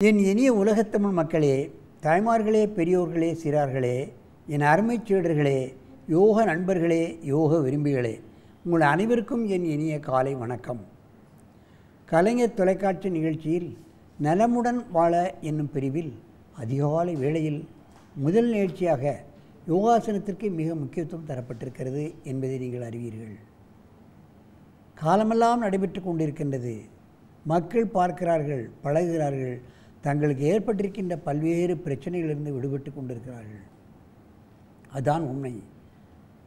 என் இனிய உலகத்தமிழ் மக்களே, தாய்மார்களே, பெரியோர்களே, சிறார்களே, என் அருமைச் சீடர்களே, யோக நண்பர்களே, யோக விரும்பிகளே, உங்கள் அனைவருக்கும் என் இனிய காலை வணக்கம். கலைஞர் தொலைக்காட்சி நிகழ்ச்சியில் நலமுடன் வாழ என்னும் பிரிவில் அதிகாலை வேளையில் முதல் நிகழ்ச்சியாக யோகாசனத்திற்கு மிக முக்கியத்துவம் தரப்பட்டிருக்கிறது என்பதை நீங்கள் அறிவீர்கள். காலமெல்லாம் நடைபெற்று கொண்டிருக்கின்றது. மக்கள் பார்க்கிறார்கள், பழகுகிறார்கள், தங்களுக்கு ஏற்பட்டிருக்கின்ற பல்வேறு பிரச்சனைகளிலிருந்து விடுபட்டு கொண்டிருக்கிறார்கள். அதுதான் உண்மை.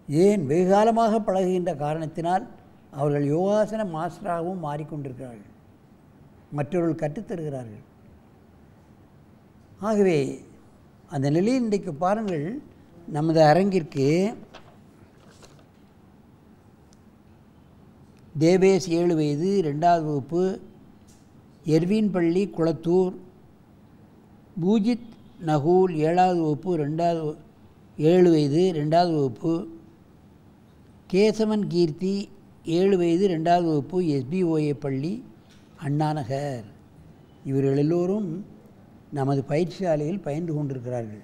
ஏன் வெகுகாலமாக பழகுகின்ற காரணத்தினால் அவர்கள் யோகாசன மாஸ்டராகவும் மாறிக்கொண்டிருக்கிறார்கள், மற்றவர்கள் கற்றுத்தருகிறார்கள். ஆகவே அந்த நிலையில் இன்றைக்கு பாருங்கள், நமது அரங்கிற்கு தேவேஷ் 7 வயது 2வது வகுப்பு, எர்வின் பள்ளி குளத்தூர், பூஜித் நகூல் 7வது வகுப்பு 7 வயது 2வது வகுப்பு, கேசவன் கீர்த்தி 7 வயது 2வது வகுப்பு, SBOA பள்ளி அண்ணாநகர். இவர்கள் எல்லோரும் நமது பயிற்சியாலையில் பயின்று கொண்டிருக்கிறார்கள்.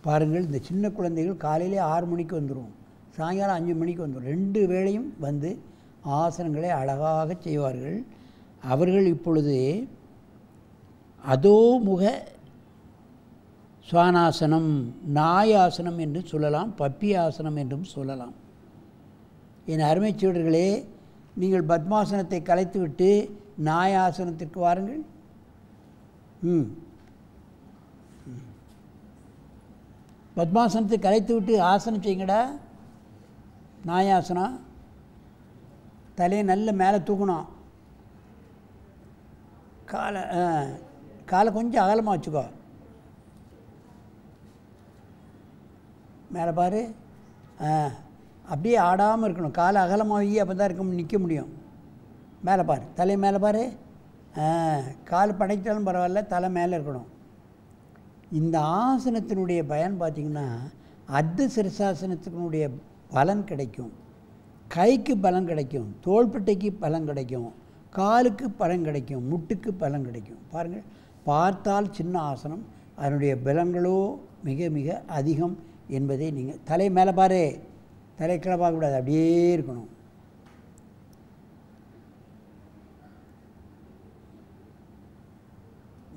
பாருங்கள், இந்த சின்ன குழந்தைகள் காலையிலே 6 மணிக்கு வந்துடும், சாயங்காலம் 5 மணிக்கு வந்துடும். 2 வேளையும் வந்து ஆசனங்களை அழகாக செய்வார்கள். அவர்கள் இப்பொழுது அதோமுக சுவானாசனம், நாயாசனம் என்று சொல்லலாம், பப்பி ஆசனம் என்றும் சொல்லலாம். என் அருமைச் சீடர்களே, நீங்கள் பத்மாசனத்தை கலைத்துவிட்டு நாயாசனத்திற்கு வாருங்கள். பத்மாசனத்தை கலைத்துவிட்டு ஆசனம் செய்யுங்கடா. நாயாசனம். தலையை நல்ல மேலே தூக்கணும். காலை கொஞ்சம் அகலமாக வச்சுக்கோ. மேலே பாரு. அப்படியே ஆடாமல் இருக்கணும். காலை அகலமாகி அப்போ தான் நிற்க முடியும். மேலே பாரு, தலை மேலே பாரு. கால் படைத்தாலும் பரவாயில்ல, தலை மேலே இருக்கணும். இந்த ஆசனத்தினுடைய பயன் பார்த்திங்கன்னா, அர்த்த சிரசாசனத்தினுடைய பலன் கிடைக்கும். கைக்கு பலன் கிடைக்கும், தோள்பட்டைக்கு பலன் கிடைக்கும், காலுக்கு பலன் கிடைக்கும், முட்டுக்கு பலன் கிடைக்கும். பாருங்கள், பார்த்தால் சின்ன ஆசனம், அதனுடைய பலன்களோ மிக மிக அதிகம் என்பதை நீங்கள் தலை மேலே பாரு. தலை கீழே பார்க்கக்கூடாது, அப்படியே இருக்கணும்.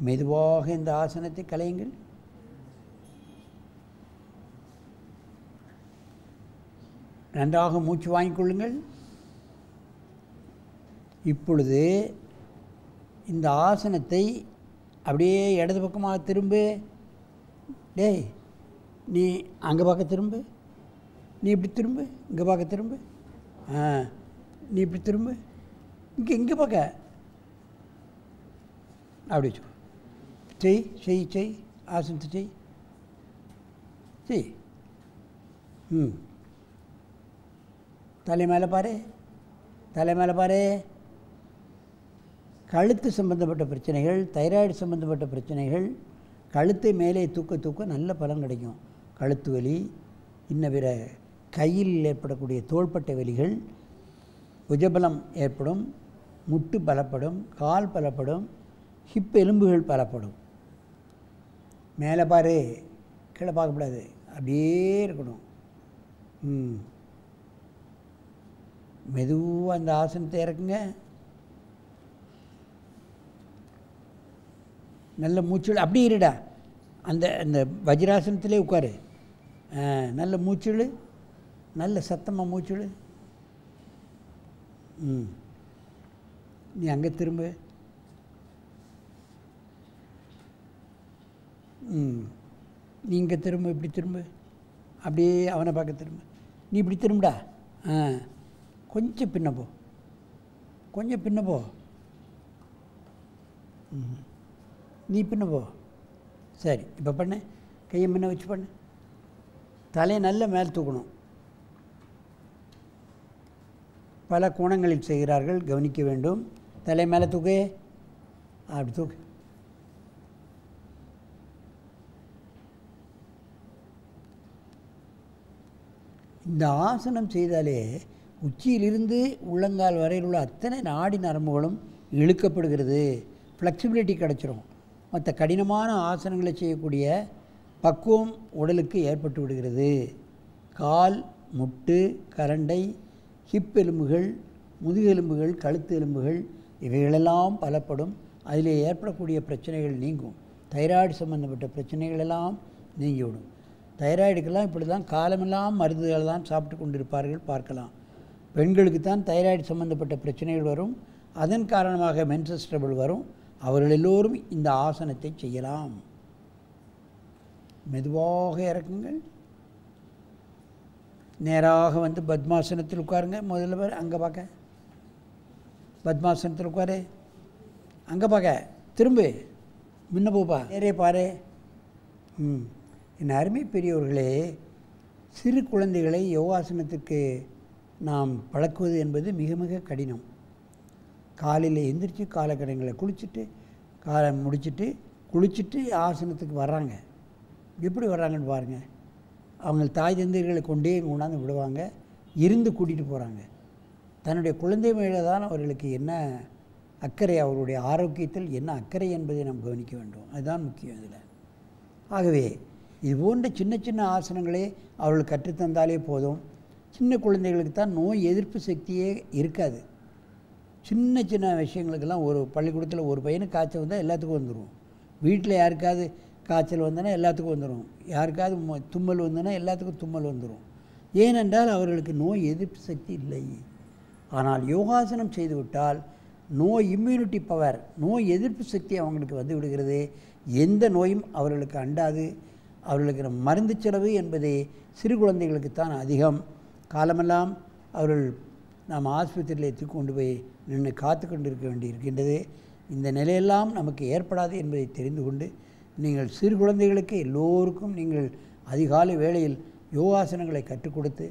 மெதுவாக இந்த ஆசனத்தை கலையுங்கள். நன்றாக மூச்சு வாங்கிக்கொள்ளுங்கள். இப்பொழுது இந்த ஆசனத்தை அப்படியே இடது பக்கமாக திரும்பு. டேய், நீ அங்கே பார்க்க திரும்பு. நீ இப்படி திரும்பு, இங்கே பார்க்க திரும்பு. நீ இப்படி திரும்பு, இங்கே பார்க்க. அப்படி வச்சுக்கோ. செய் ஆசனத்தை செய். தலை மேலே பாரு. கழுத்து சம்பந்தப்பட்ட பிரச்சனைகள், தைராய்டு சம்பந்தப்பட்ட பிரச்சனைகள், கழுத்தை மேலே தூக்க நல்ல பலன் கிடைக்கும். கழுத்து வலி, இன்ன கையில் ஏற்படக்கூடிய தோள்பட்டை வலிகள், புஜபலம் ஏற்படும், முட்டு பலப்படும், கால் பலப்படும், ஹிப் எலும்புகள் பலப்படும். மேலே பாரு, கீழே பார்க்கக்கூடாது, அப்படியே இருக்கணும். மெதுவாக அந்த ஆசனத்தை இறக்குங்க. நல்ல மூச்சுள் அப்படியே இருடா. அந்த வஜ்ராசனத்திலே உட்காரு. நல்ல மூச்சுள், நல்ல சத்தமாக மூச்சுள். நீ அங்கே திரும்ப. நீ இங்கே திரும்ப, இப்படி திரும்ப, அப்படியே அவனை பார்க்க திரும்ப. நீ இப்படி திரும்படா. கொஞ்சம் பின்ன போ. நீ பின்ன போ. சரி, இப்போ பண்ணு. கையை முன்ன வச்சு பண்ணு. தலையை நல்ல மேலே தூக்கணும். பல கோணங்களில் செய்கிறார்கள், கவனிக்க வேண்டும். தலை மேலே தூக்கு. அப்படி தூக்கு. இந்த ஆசனம் செய்தாலே உச்சியிலிருந்து உள்ளங்கால் வரையில் உள்ள அத்தனை நாடி நரம்புகளும் இழுக்கப்படுகிறது. ஃப்ளெக்சிபிலிட்டி கிடச்சிரும். மற்ற கடினமான ஆசனங்களை செய்யக்கூடிய பக்குவம் உடலுக்கு ஏற்பட்டு விடுகிறது. கால், முட்டு, கரண்டை, ஹிப் எலும்புகள், முதுகெலும்புகள், கழுத்து எலும்புகள் இவைகளெல்லாம் பலப்படும். அதில் ஏற்படக்கூடிய பிரச்சனைகள் நீங்கும். தைராய்டு சம்பந்தப்பட்ட பிரச்சனைகள் எல்லாம் நீங்கிவிடும். தைராய்டுக்கெல்லாம் இப்படி தான் காலமெல்லாம் மருந்துகள் தான் சாப்பிட்டு கொண்டிருப்பார்கள், பார்க்கலாம். பெண்களுக்கு தான் தைராய்டு சம்பந்தப்பட்ட பிரச்சனைகள் வரும். அதன் காரணமாக மென்சஸ் ட்ரபிள் வரும். அவர்கள் எல்லோரும் இந்த ஆசனத்தை செய்யலாம். மெதுவாக இறக்குங்கள். நேராக வந்து பத்மாசனத்தில் உட்காருங்க. முதல்ல பேர் அங்கே பார்க்க, பத்மாசனத்தில் உட்காரு. அங்கே பார்க்க, திரும்ப முன்ன போப்பா, நேரே பாரு. என் அருமை பெரியவர்களே, சிறு குழந்தைகளை யோகாசனத்துக்கு நாம் பழக்குவது என்பது மிக மிக கடினம். காலையில் எந்திரிச்சு காலக்கடங்களை குளிச்சுட்டு காலை முடிச்சுட்டு குளிச்சுட்டு ஆசனத்துக்கு வர்றாங்க. எப்படி வர்றாங்கன்னு பாருங்கள். அவங்க தாய் தந்தைகளை கொண்டே கொண்டாந்து விடுவாங்க, இருந்து கூட்டிகிட்டு போகிறாங்க. தன்னுடைய குழந்தை மேலே தான் அவர்களுக்கு என்ன அக்கறை, அவருடைய ஆரோக்கியத்தில் என்ன அக்கறை என்பதை நாம் கவனிக்க வேண்டும். அதுதான் முக்கியம் இதில். ஆகவே இது போன்ற சின்ன சின்ன ஆசனங்களே அவர்கள் கற்றுத்தந்தாலே போதும். சின்ன குழந்தைகளுக்கு தான் நோய் எதிர்ப்பு சக்தியே இருக்காது. சின்ன சின்ன விஷயங்களுக்கெல்லாம் ஒரு பள்ளிக்கூடத்தில் ஒரு பையனுக்கு காய்ச்சல் வந்தால் எல்லாத்துக்கும் வந்துடும். வீட்டில் யாருக்காவது காய்ச்சல் வந்தனா எல்லாத்துக்கும் வந்துடும். யாருக்காவது தும்மல் வந்தனா எல்லாத்துக்கும் தும்மல் வந்துடும். ஏனென்றால் அவர்களுக்கு நோய் எதிர்ப்பு சக்தி இல்லை. ஆனால் யோகாசனம் செய்துவிட்டால் நோய் இம்யூனிட்டி பவர், நோய் எதிர்ப்பு சக்தி அவங்களுக்கு வந்து விடுகிறது. எந்த நோயும் அவர்களுக்கு அண்டாது. அவர்களுக்கு மருந்து செலவு என்பதே சிறு குழந்தைகளுக்குத்தான் அதிகம். காலமெல்லாம் அவர்கள் நாம் ஆஸ்பத்திரியில் கொண்டு போய் நின்று காத்து கொண்டிருக்க வேண்டி இருக்கின்றது. இந்த நிலையெல்லாம் நமக்கு ஏற்படாது என்பதை தெரிந்து கொண்டு நீங்கள் சிறு குழந்தைகளுக்கு எல்லோருக்கும் நீங்கள் அதிகாலை வேளையில் யோகாசனங்களை கற்றுக் கொடுத்து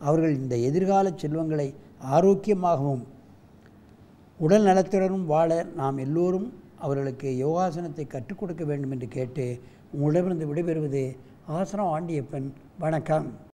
அவர்கள் இந்த எதிர்கால செல்வங்களை ஆரோக்கியமாகவும் உடல் நலத்துடனும் வாழ நாம் எல்லோரும் அவர்களுக்கு யோகாசனத்தை கற்றுக் கொடுக்க வேண்டும் என்று கேட்டு உங்களிடமிருந்து விடைபெறுவது ஆசனம் ஆண்டியப்பன். வணக்கம்.